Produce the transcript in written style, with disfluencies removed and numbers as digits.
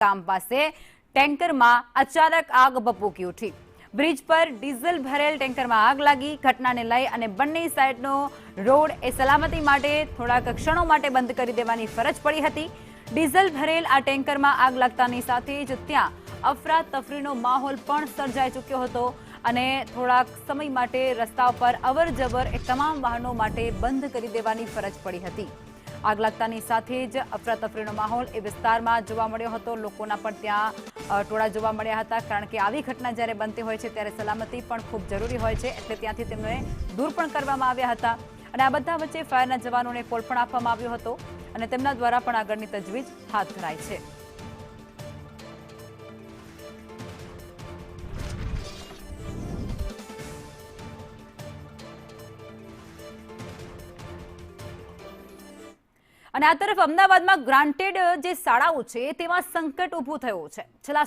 ગામ પાસે ટેન્કરમાં અચાનક આગ ભભૂકી ઉઠી। બ્રિજ પર ડીઝલ ભરેલ ટેન્કરમાં આગ લાગી। ઘટનાને લઈ અને બંને સાઈડનો રોડ એ સલામતી માટે થોડાક ક્ષણો માટે બંધ કરી દેવાની ફરજ પડી હતી। ડીઝલ ભરેલ આ ટેન્કરમાં આગ લાગતાની સાથે જ ત્યાં અફરાતફરીનો માહોલ પણ સર્જાઈ ચૂક્યો હતો અને થોડાક સમય માટે રસ્તા પર અવરજવર એ તમામ વાહનો માટે બંધ કરી દેવાની ફરજ પડી હતી। આગ લાગતાની સાથે જ અફરાતફરીનો માહોલ એ વિસ્તારમાં જોવા મળ્યો હતો। લોકોના પણ ત્યાં ટોળા જોવા મળ્યા હતા, કારણ કે આવી ઘટના જ્યારે બનતી હોય છે ત્યારે સલામતી પણ ખૂબ જરૂરી હોય છે, એટલે ત્યાંથી તેમને દૂર પણ કરવામાં આવ્યા હતા અને આ બધા વચ્ચે ફાયરના જવાનોને કોલ પણ આપવામાં આવ્યો હતો અને તેમના દ્વારા પણ આગળની તજવીજ હાથ ધરાઈ છે। અને આ તરફ અમદાવાદમાં ગ્રાન્ટેડ જે શાળાઓ છે તેમાં સંકટ ઊભું થયું છે। છેલ્લા